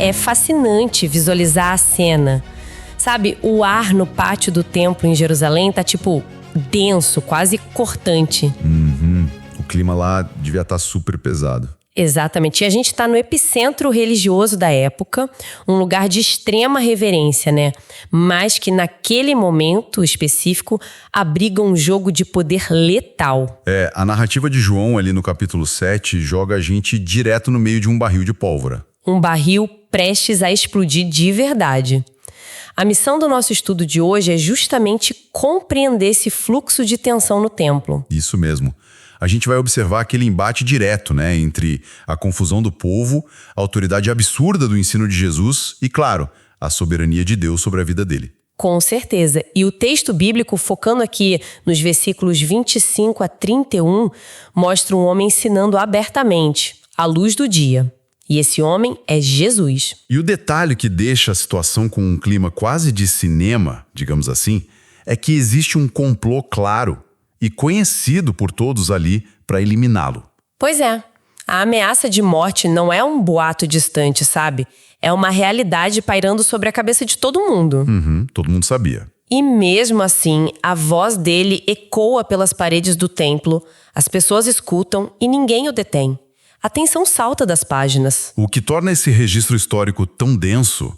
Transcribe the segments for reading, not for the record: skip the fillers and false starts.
É fascinante visualizar a cena. Sabe, o ar no pátio do templo em Jerusalém tá denso, quase cortante. O clima lá devia estar super pesado. Exatamente. E a gente está no epicentro religioso da época, um lugar de extrema reverência, né? Mas que naquele momento específico abriga um jogo de poder letal. A narrativa de João ali no capítulo 7 joga a gente direto no meio de um barril de pólvora. Um barril prestes a explodir de verdade. A missão do nosso estudo de hoje é justamente compreender esse fluxo de tensão no templo. Isso mesmo. A gente vai observar aquele embate direto, né, entre a confusão do povo, a autoridade absurda do ensino de Jesus e, claro, a soberania de Deus sobre a vida dele. Com certeza. E o texto bíblico, focando aqui nos versículos 25 a 31, mostra um homem ensinando abertamente, à luz do dia. E esse homem é Jesus. E o detalhe que deixa a situação com um clima quase de cinema, digamos assim, é que existe um complô claro e conhecido por todos ali para eliminá-lo. Pois é. A ameaça de morte não é um boato distante, sabe? É uma realidade pairando sobre a cabeça de todo mundo. Todo mundo sabia. E mesmo assim, a voz dele ecoa pelas paredes do templo, as pessoas escutam e ninguém o detém. A tensão salta das páginas. O que torna esse registro histórico tão denso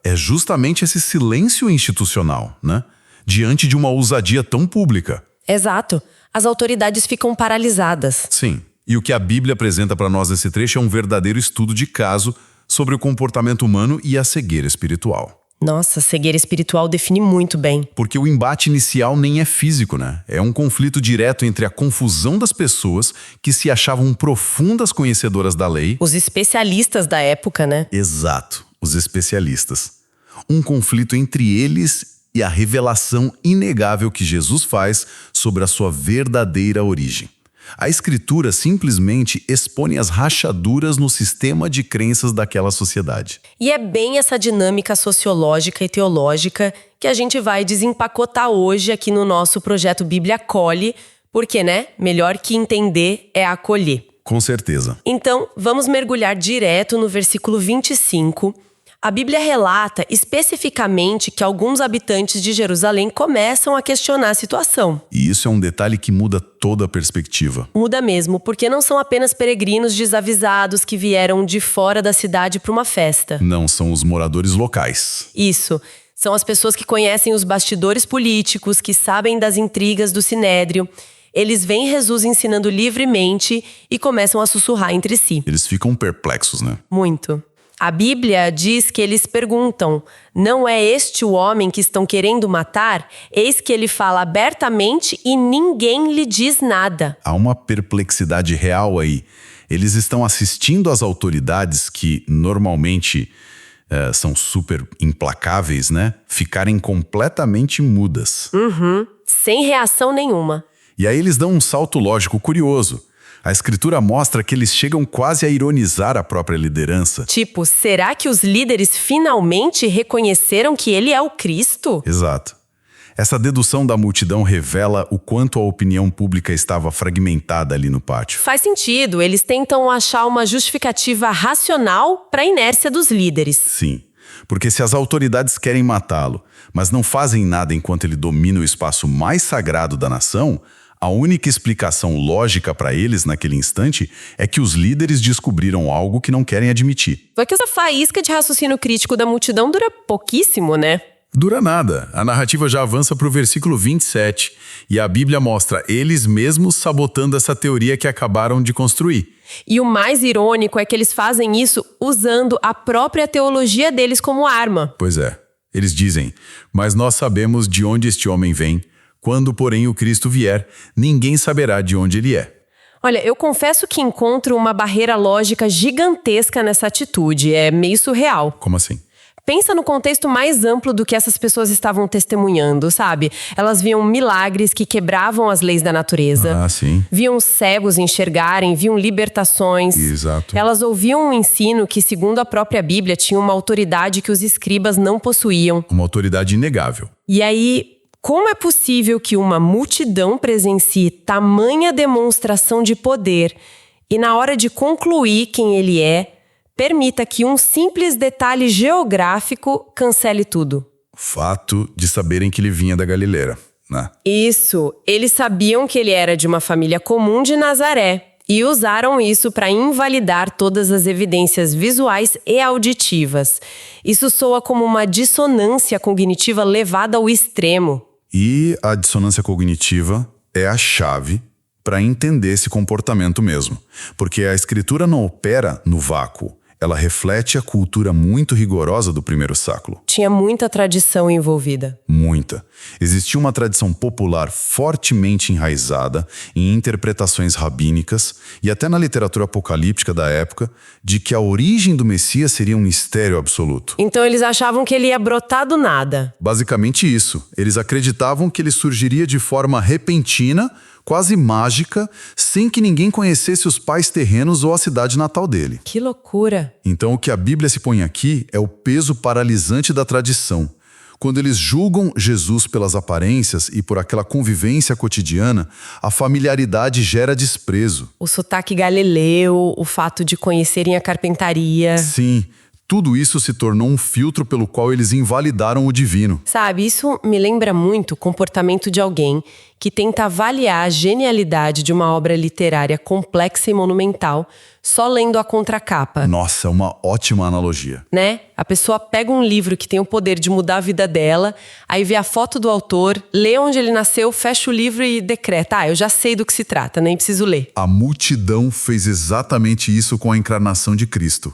é justamente esse silêncio institucional, né? Diante de uma ousadia tão pública. Exato. As autoridades ficam paralisadas. Sim. E o que a Bíblia apresenta para nós nesse trecho é um verdadeiro estudo de caso sobre o comportamento humano e a cegueira espiritual. Nossa, cegueira espiritual define muito bem. Porque o embate inicial nem é físico, né? É um conflito direto entre a confusão das pessoas que se achavam profundas conhecedoras da lei. Os especialistas da época, né? Exato, os especialistas. Um conflito entre eles e a revelação inegável que Jesus faz sobre a sua verdadeira origem. A Escritura simplesmente expõe as rachaduras no sistema de crenças daquela sociedade. E é bem essa dinâmica sociológica e teológica que a gente vai desempacotar hoje aqui no nosso projeto Bíblia Acolhe, porque, né, melhor que entender é acolher. Com certeza. Então, vamos mergulhar direto no versículo 25. A Bíblia relata especificamente que alguns habitantes de Jerusalém começam a questionar a situação. E isso é um detalhe que muda toda a perspectiva. Muda mesmo, porque não são apenas peregrinos desavisados que vieram de fora da cidade para uma festa. Não, são os moradores locais. Isso. São as pessoas que conhecem os bastidores políticos, que sabem das intrigas do Sinédrio. Eles veem Jesus ensinando livremente e começam a sussurrar entre si. Eles ficam perplexos, né? Muito. A Bíblia diz que eles perguntam: não é este o homem que estão querendo matar? Eis que ele fala abertamente e ninguém lhe diz nada. Há uma perplexidade real aí. Eles estão assistindo às autoridades que normalmente são super implacáveis, né? Ficarem completamente mudas. Sem reação nenhuma. E aí eles dão um salto lógico curioso. A Escritura mostra que eles chegam quase a ironizar a própria liderança. Tipo, será que os líderes finalmente reconheceram que ele é o Cristo? Exato. Essa dedução da multidão revela o quanto a opinião pública estava fragmentada ali no pátio. Faz sentido, eles tentam achar uma justificativa racional para a inércia dos líderes. Sim, porque se as autoridades querem matá-lo, mas não fazem nada enquanto ele domina o espaço mais sagrado da nação, a única explicação lógica para eles naquele instante é que os líderes descobriram algo que não querem admitir. Só que essa faísca de raciocínio crítico da multidão dura pouquíssimo, né? Dura nada. A narrativa já avança para o versículo 27 e a Bíblia mostra eles mesmos sabotando essa teoria que acabaram de construir. E o mais irônico é que eles fazem isso usando a própria teologia deles como arma. Pois é. Eles dizem, mas nós sabemos de onde este homem vem. Quando, porém, o Cristo vier, ninguém saberá de onde ele é. Olha, eu confesso que encontro uma barreira lógica gigantesca nessa atitude. É meio surreal. Como assim? Pensa no contexto mais amplo do que essas pessoas estavam testemunhando, sabe? Elas viam milagres que quebravam as leis da natureza. Ah, sim. Viam cegos enxergarem, viam libertações. Exato. Elas ouviam um ensino que, segundo a própria Bíblia, tinha uma autoridade que os escribas não possuíam. Uma autoridade inegável. E aí, como é possível que uma multidão presencie tamanha demonstração de poder e, na hora de concluir quem ele é, Permita que um simples detalhe geográfico cancele tudo. O fato de saberem que ele vinha da Galileia, né? Isso, eles sabiam que ele era de uma família comum de Nazaré e usaram isso para invalidar todas as evidências visuais e auditivas. Isso soa como uma dissonância cognitiva levada ao extremo. E a dissonância cognitiva é a chave para entender esse comportamento mesmo. Porque a escritura não opera no vácuo. Ela reflete a cultura muito rigorosa do primeiro século. Tinha muita tradição envolvida. Muita. Existia uma tradição popular fortemente enraizada em interpretações rabínicas e até na literatura apocalíptica da época de que a origem do Messias seria um mistério absoluto. Então eles achavam que ele ia brotar do nada. Basicamente isso. Eles acreditavam que ele surgiria de forma repentina, quase mágica, sem que ninguém conhecesse os pais terrenos ou a cidade natal dele. Que loucura! Então o que a Bíblia se põe aqui é o peso paralisante da tradição. Quando eles julgam Jesus pelas aparências e por aquela convivência cotidiana, a familiaridade gera desprezo. O sotaque galileu, o fato de conhecerem a carpintaria. Sim, tudo isso se tornou um filtro pelo qual eles invalidaram o divino. Sabe, isso me lembra muito o comportamento de alguém que tenta avaliar a genialidade de uma obra literária complexa e monumental só lendo a contracapa. Nossa, é uma ótima analogia. Né? A pessoa pega um livro que tem o poder de mudar a vida dela, aí vê a foto do autor, lê onde ele nasceu, fecha o livro e decreta: eu já sei do que se trata, nem preciso ler. A multidão fez exatamente isso com a encarnação de Cristo.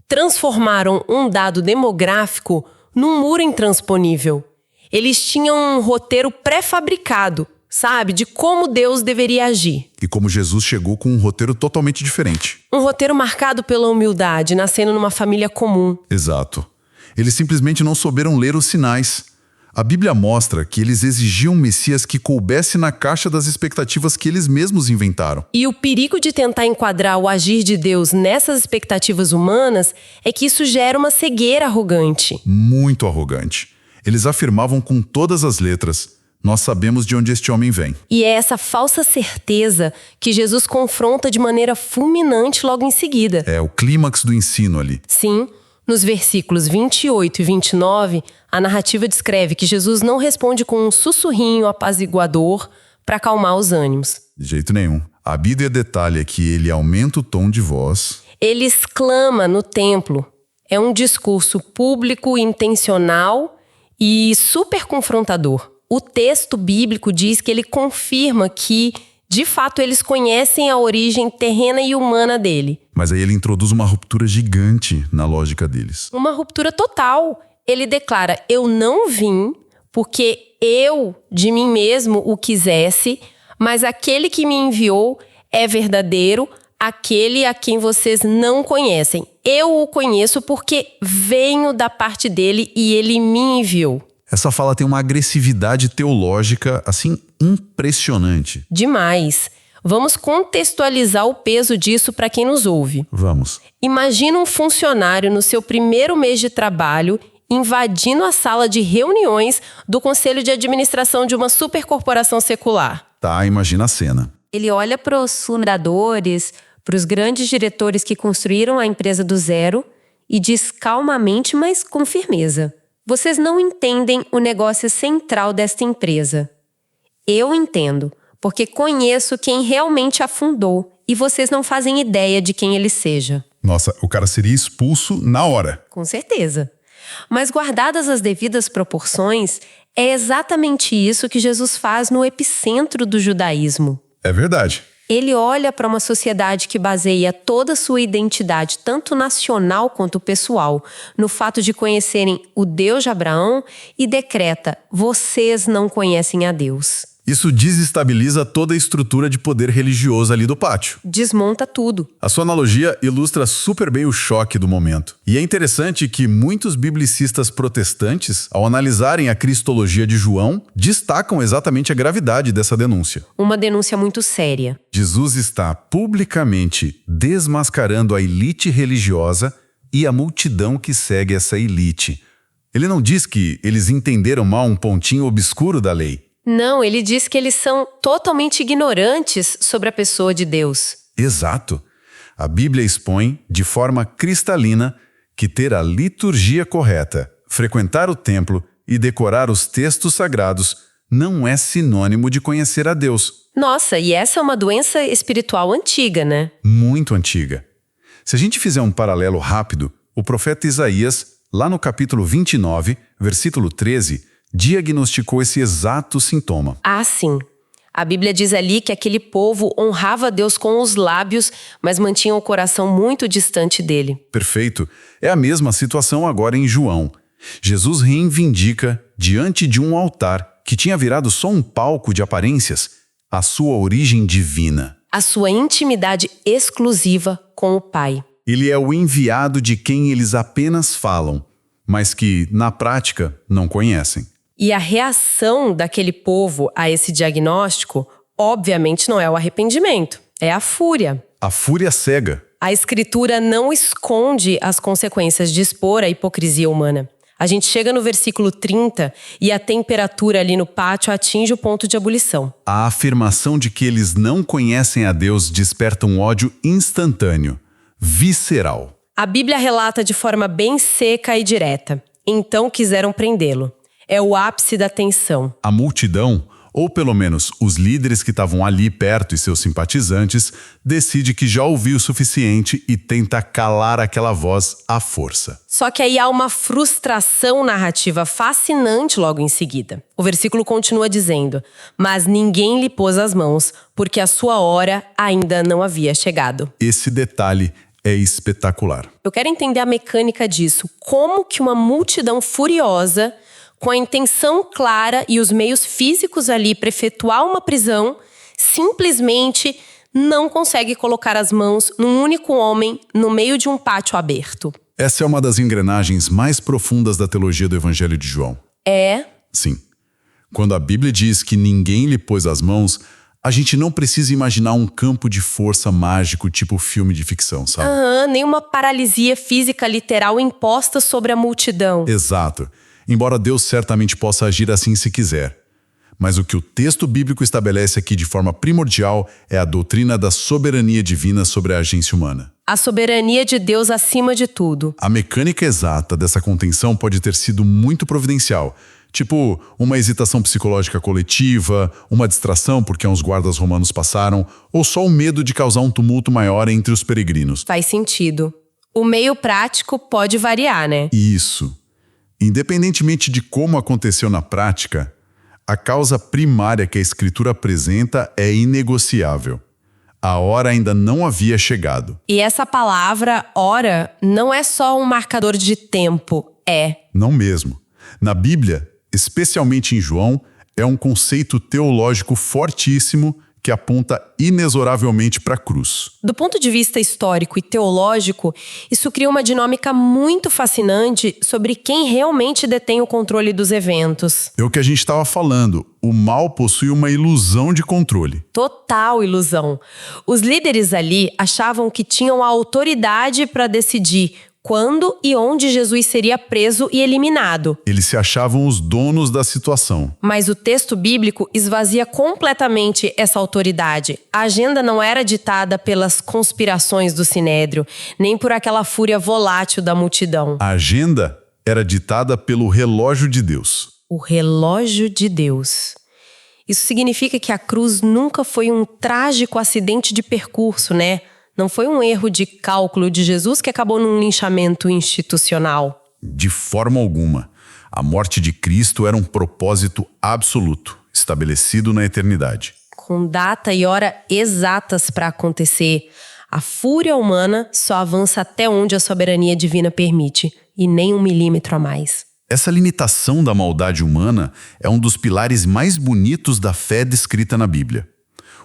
Transformaram um dado demográfico num muro intransponível. Eles tinham um roteiro pré-fabricado, sabe? De como Deus deveria agir. E como Jesus chegou com um roteiro totalmente diferente. Um roteiro marcado pela humildade, nascendo numa família comum. Exato. Eles simplesmente não souberam ler os sinais. A Bíblia mostra que eles exigiam um Messias que coubesse na caixa das expectativas que eles mesmos inventaram. E o perigo de tentar enquadrar o agir de Deus nessas expectativas humanas é que isso gera uma cegueira arrogante. Muito arrogante. Eles afirmavam com todas as letras: nós sabemos de onde este homem vem. E é essa falsa certeza que Jesus confronta de maneira fulminante logo em seguida. É o clímax do ensino ali. Sim. Nos versículos 28 e 29, a narrativa descreve que Jesus não responde com um sussurrinho apaziguador para acalmar os ânimos. De jeito nenhum. A Bíblia detalha que ele aumenta o tom de voz. Ele exclama no templo. É um discurso público, intencional e super confrontador. O texto bíblico diz que ele confirma que, de fato, eles conhecem a origem terrena e humana dele. Mas aí ele introduz uma ruptura gigante na lógica deles. Uma ruptura total. Ele declara: eu não vim porque eu, de mim mesmo, o quisesse, mas aquele que me enviou é verdadeiro, aquele a quem vocês não conhecem. Eu o conheço porque venho da parte dele e ele me enviou. Essa fala tem uma agressividade teológica, assim, impressionante. Demais. Vamos contextualizar o peso disso para quem nos ouve. Vamos. Imagina um funcionário no seu primeiro mês de trabalho invadindo a sala de reuniões do conselho de administração de uma supercorporação secular. Tá, imagina a cena. Ele olha para os fundadores, para os grandes diretores que construíram a empresa do zero e diz calmamente, mas com firmeza: vocês não entendem o negócio central desta empresa. Eu entendo, porque conheço quem realmente a fundou e vocês não fazem ideia de quem ele seja. Nossa, o cara seria expulso na hora. Com certeza. Mas guardadas as devidas proporções, é exatamente isso que Jesus faz no epicentro do judaísmo. É verdade. Ele olha para uma sociedade que baseia toda a sua identidade, tanto nacional quanto pessoal, no fato de conhecerem o Deus de Abraão e decreta: vocês não conhecem a Deus. Isso desestabiliza toda a estrutura de poder religioso ali do pátio. Desmonta tudo. A sua analogia ilustra super bem o choque do momento. E é interessante que muitos biblicistas protestantes, ao analisarem a cristologia de João, destacam exatamente a gravidade dessa denúncia. Uma denúncia muito séria. Jesus está publicamente desmascarando a elite religiosa e a multidão que segue essa elite. Ele não diz que eles entenderam mal um pontinho obscuro da lei. Não, ele diz que eles são totalmente ignorantes sobre a pessoa de Deus. Exato. A Bíblia expõe, de forma cristalina, que ter a liturgia correta, frequentar o templo e decorar os textos sagrados não é sinônimo de conhecer a Deus. Nossa, e essa é uma doença espiritual antiga, né? Muito antiga. Se a gente fizer um paralelo rápido, o profeta Isaías, lá no capítulo 29, versículo 13, diagnosticou esse exato sintoma. Ah, sim. A Bíblia diz ali que aquele povo honrava Deus com os lábios, mas mantinha o coração muito distante dele. Perfeito. É a mesma situação agora em João. Jesus reivindica, diante de um altar que tinha virado só um palco de aparências, a sua origem divina. A sua intimidade exclusiva com o Pai. Ele é o enviado de quem eles apenas falam, mas que, na prática, não conhecem. E a reação daquele povo a esse diagnóstico, obviamente, não é o arrependimento, é a fúria. A fúria cega. A Escritura não esconde as consequências de expor a hipocrisia humana. A gente chega no versículo 30 e a temperatura ali no pátio atinge o ponto de ebulição. A afirmação de que eles não conhecem a Deus desperta um ódio instantâneo, visceral. A Bíblia relata de forma bem seca e direta. Então quiseram prendê-lo. É o ápice da tensão. A multidão, ou pelo menos os líderes que estavam ali perto e seus simpatizantes, decide que já ouviu o suficiente e tenta calar aquela voz à força. Só que aí há uma frustração narrativa fascinante logo em seguida. O versículo continua dizendo: mas ninguém lhe pôs as mãos, porque a sua hora ainda não havia chegado. Esse detalhe é espetacular. Eu quero entender a mecânica disso. Como que uma multidão furiosa, com a intenção clara e os meios físicos ali para efetuar uma prisão, simplesmente não consegue colocar as mãos num único homem no meio de um pátio aberto. Essa é uma das engrenagens mais profundas da teologia do Evangelho de João. É? Sim. Quando a Bíblia diz que ninguém lhe pôs as mãos, a gente não precisa imaginar um campo de força mágico tipo filme de ficção, sabe? Nem uma paralisia física literal imposta sobre a multidão. Exato. Embora Deus certamente possa agir assim se quiser. Mas o que o texto bíblico estabelece aqui de forma primordial é a doutrina da soberania divina sobre a agência humana. A soberania de Deus acima de tudo. A mecânica exata dessa contenção pode ter sido muito providencial, tipo uma hesitação psicológica coletiva, uma distração porque uns guardas romanos passaram, ou só o medo de causar um tumulto maior entre os peregrinos. Faz sentido. O meio prático pode variar, né? Isso. Independentemente de como aconteceu na prática, a causa primária que a Escritura apresenta é inegociável. A hora ainda não havia chegado. E essa palavra, hora, não é só um marcador de tempo, é. Não mesmo. Na Bíblia, especialmente em João, é um conceito teológico fortíssimo que aponta inexoravelmente para a cruz. Do ponto de vista histórico e teológico, isso cria uma dinâmica muito fascinante sobre quem realmente detém o controle dos eventos. É o que a gente estava falando. O mal possui uma ilusão de controle. Total ilusão. Os líderes ali achavam que tinham a autoridade para decidir quando e onde Jesus seria preso e eliminado. Eles se achavam os donos da situação. Mas o texto bíblico esvazia completamente essa autoridade. A agenda não era ditada pelas conspirações do Sinédrio, nem por aquela fúria volátil da multidão. A agenda era ditada pelo relógio de Deus. O relógio de Deus. Isso significa que a cruz nunca foi um trágico acidente de percurso, né? Não foi um erro de cálculo de Jesus que acabou num linchamento institucional. De forma alguma. A morte de Cristo era um propósito absoluto, estabelecido na eternidade. Com data e hora exatas para acontecer, a fúria humana só avança até onde a soberania divina permite, e nem 1 milímetro a mais. Essa limitação da maldade humana é um dos pilares mais bonitos da fé descrita na Bíblia.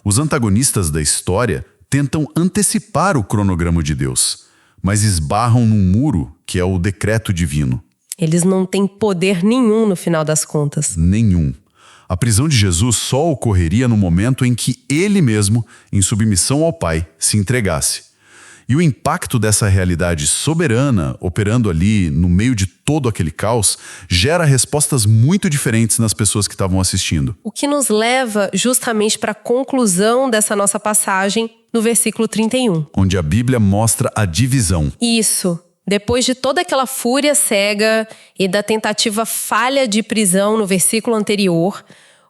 Os antagonistas da história tentam antecipar o cronograma de Deus, mas esbarram num muro que é o decreto divino. Eles não têm poder nenhum no final das contas. Nenhum. A prisão de Jesus só ocorreria no momento em que ele mesmo, em submissão ao Pai, se entregasse. E o impacto dessa realidade soberana, operando ali no meio de todo aquele caos, gera respostas muito diferentes nas pessoas que estavam assistindo. O que nos leva justamente para a conclusão dessa nossa passagem, no versículo 31. Onde a Bíblia mostra a divisão. Isso. Depois de toda aquela fúria cega e da tentativa falha de prisão no versículo anterior,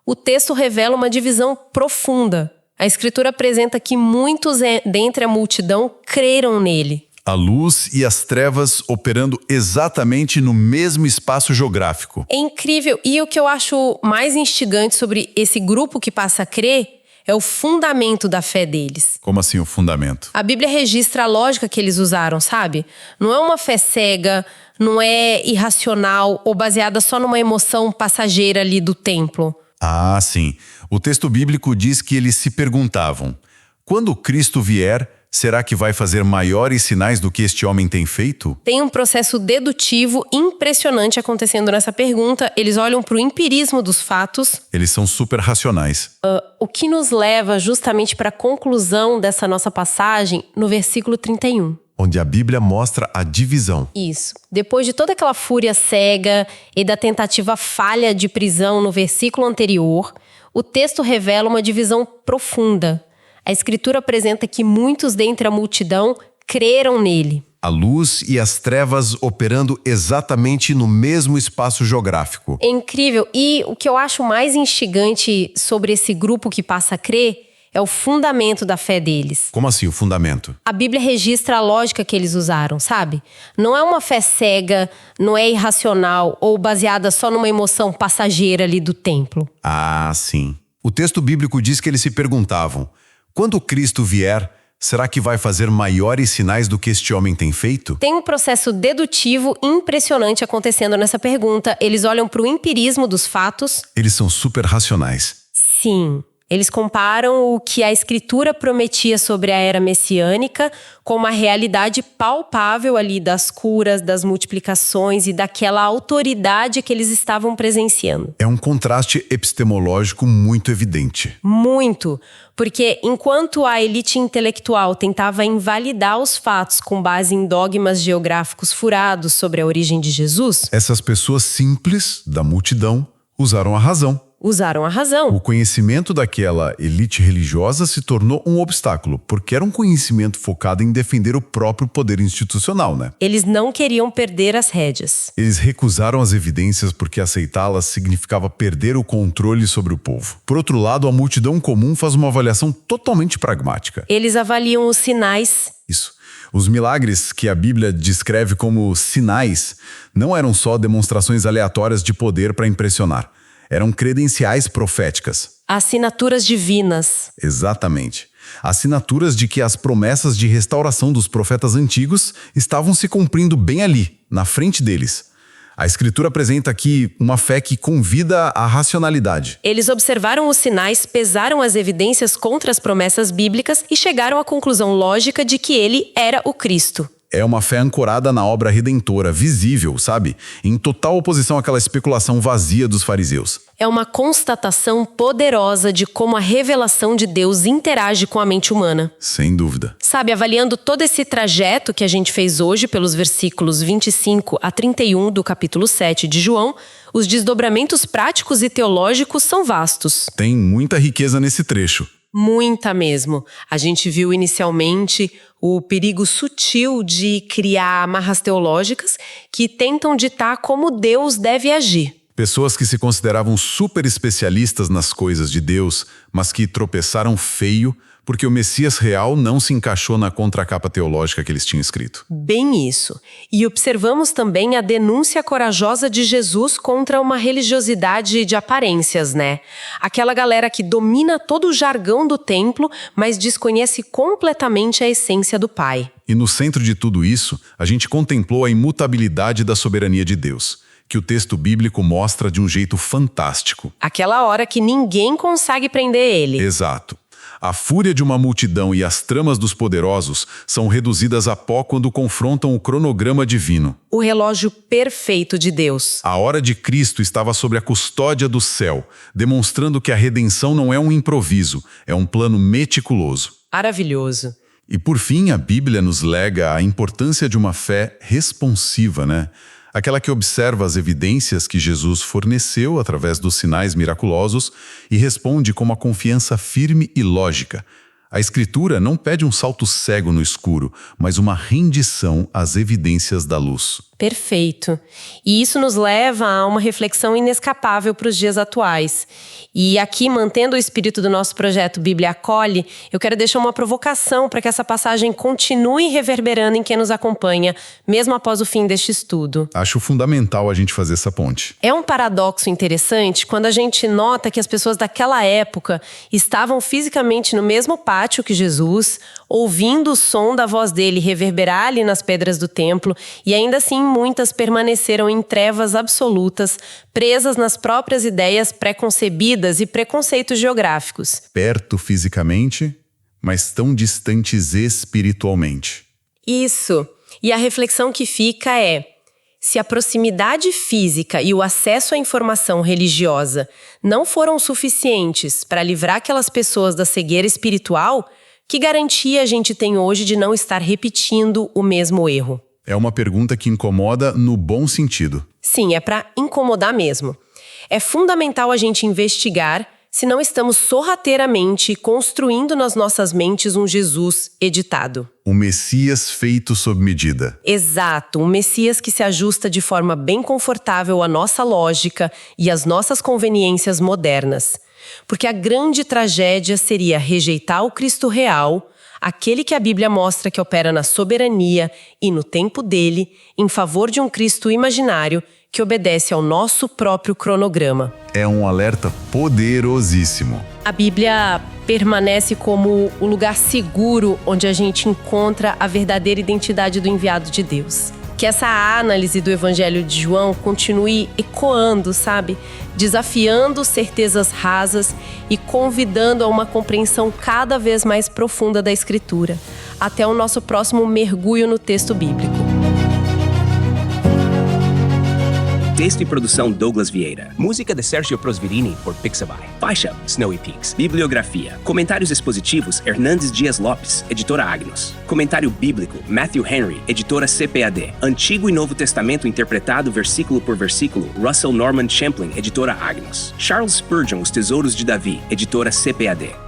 o texto revela uma divisão profunda. A Escritura apresenta que muitos dentre a multidão creram nele. A luz e as trevas operando exatamente no mesmo espaço geográfico. É incrível. E o que eu acho mais instigante sobre esse grupo que passa a crer é o fundamento da fé deles. Como assim o fundamento? A Bíblia registra a lógica que eles usaram, sabe? Não é uma fé cega, não é irracional ou baseada só numa emoção passageira ali do templo. Ah, sim. O texto bíblico diz que eles se perguntavam: quando Cristo vier, será que vai fazer maiores sinais do que este homem tem feito? Tem um processo dedutivo impressionante acontecendo nessa pergunta. Eles olham para o empirismo dos fatos. Eles são super racionais. O que nos leva justamente para a conclusão dessa nossa passagem no versículo 31. Onde a Bíblia mostra a divisão. Isso. Depois de toda aquela fúria cega e da tentativa falha de prisão no versículo anterior, o texto revela uma divisão profunda. A Escritura apresenta que muitos dentre a multidão creram nele. A luz e as trevas operando exatamente no mesmo espaço geográfico. É incrível. E o que eu acho mais instigante sobre esse grupo que passa a crer é o fundamento da fé deles. Como assim o fundamento? A Bíblia registra a lógica que eles usaram, sabe? Não é uma fé cega, não é irracional ou baseada só numa emoção passageira ali do templo. Ah, sim. O texto bíblico diz que eles se perguntavam: quando Cristo vier, será que vai fazer maiores sinais do que este homem tem feito? Tem um processo dedutivo impressionante acontecendo nessa pergunta. Eles olham para o empirismo dos fatos. Eles são super racionais. Sim. Eles comparam o que a Escritura prometia sobre a era messiânica com uma realidade palpável ali das curas, das multiplicações e daquela autoridade que eles estavam presenciando. É um contraste epistemológico muito evidente. Muito, porque enquanto a elite intelectual tentava invalidar os fatos com base em dogmas geográficos furados sobre a origem de Jesus, Essas pessoas simples da multidão usaram a razão. usaram a razão. O conhecimento daquela elite religiosa se tornou um obstáculo, porque era um conhecimento focado em defender o próprio poder institucional, né? Eles não queriam perder as rédeas. Eles recusaram as evidências porque aceitá-las significava perder o controle sobre o povo. Por outro lado, a multidão comum faz uma avaliação totalmente pragmática. Eles avaliam os sinais. Isso. Os milagres que a Bíblia descreve como sinais não eram só demonstrações aleatórias de poder para impressionar. Eram credenciais proféticas. Assinaturas divinas. Exatamente. Assinaturas de que as promessas de restauração dos profetas antigos estavam se cumprindo bem ali, na frente deles. A Escritura apresenta aqui uma fé que convida à racionalidade. Eles observaram os sinais, pesaram as evidências contra as promessas bíblicas e chegaram à conclusão lógica de que ele era o Cristo. É uma fé ancorada na obra redentora, visível, sabe? Em total oposição àquela especulação vazia dos fariseus. É uma constatação poderosa de como a revelação de Deus interage com a mente humana. Sem dúvida. Sabe, avaliando todo esse trajeto que a gente fez hoje pelos versículos 25 a 31 do capítulo 7 de João, os desdobramentos práticos e teológicos são vastos. Tem muita riqueza nesse trecho. Muita mesmo. A gente viu inicialmente o perigo sutil de criar amarras teológicas que tentam ditar como Deus deve agir. Pessoas que se consideravam super especialistas nas coisas de Deus, mas que tropeçaram feio porque o Messias real não se encaixou na contracapa teológica que eles tinham escrito. Bem isso. E observamos também a denúncia corajosa de Jesus contra uma religiosidade de aparências, né? Aquela galera que domina todo o jargão do templo, mas desconhece completamente a essência do Pai. E no centro de tudo isso, a gente contemplou a imutabilidade da soberania de Deus, que o texto bíblico mostra de um jeito fantástico. Aquela hora que ninguém consegue prender ele. Exato. A fúria de uma multidão e as tramas dos poderosos são reduzidas a pó quando confrontam o cronograma divino. O relógio perfeito de Deus. A hora de Cristo estava sob a custódia do céu, demonstrando que a redenção não é um improviso, é um plano meticuloso. Maravilhoso. E por fim, a Bíblia nos lega a importância de uma fé responsiva, né? Aquela que observa as evidências que Jesus forneceu através dos sinais miraculosos e responde com uma confiança firme e lógica, A Escritura não pede um salto cego no escuro, mas uma rendição às evidências da luz. Perfeito. E isso nos leva a uma reflexão inescapável para os dias atuais. E aqui, mantendo o espírito do nosso projeto Bíblia Acolhe, eu quero deixar uma provocação para que essa passagem continue reverberando em quem nos acompanha, mesmo após o fim deste estudo. Acho fundamental a gente fazer essa ponte. É um paradoxo interessante quando a gente nota que as pessoas daquela época estavam fisicamente no mesmo pátio que Jesus, ouvindo o som da voz dele reverberar ali nas pedras do templo, e ainda assim muitas permaneceram em trevas absolutas, presas nas próprias ideias pré-concebidas e preconceitos geográficos. Perto fisicamente, mas tão distantes espiritualmente. Isso. E a reflexão que fica é: se a proximidade física e o acesso à informação religiosa não foram suficientes para livrar aquelas pessoas da cegueira espiritual, que garantia a gente tem hoje de não estar repetindo o mesmo erro? É uma pergunta que incomoda no bom sentido. Sim, é para incomodar mesmo. É fundamental a gente investigar se não estamos sorrateiramente construindo nas nossas mentes um Jesus editado. O Messias feito sob medida. Exato, um Messias que se ajusta de forma bem confortável à nossa lógica e às nossas conveniências modernas. Porque a grande tragédia seria rejeitar o Cristo real, aquele que a Bíblia mostra que opera na soberania e no tempo dele, em favor de um Cristo imaginário que obedece ao nosso próprio cronograma. É um alerta poderosíssimo. A Bíblia permanece como o lugar seguro onde a gente encontra a verdadeira identidade do enviado de Deus. Que essa análise do Evangelho de João continue ecoando, sabe? Desafiando certezas rasas e convidando a uma compreensão cada vez mais profunda da Escritura. Até o nosso próximo mergulho no texto bíblico. Texto e produção Douglas Vieira. Música de Sergio Prosverini por Pixabay. Faixa Snowy Peaks. Bibliografia. Comentários expositivos Hernandes Dias Lopes, editora Agnos. Comentário bíblico Matthew Henry, editora CPAD. Antigo e Novo Testamento interpretado versículo por versículo Russell Norman Champlin, editora Agnos. Charles Spurgeon, Os Tesouros de Davi, editora CPAD.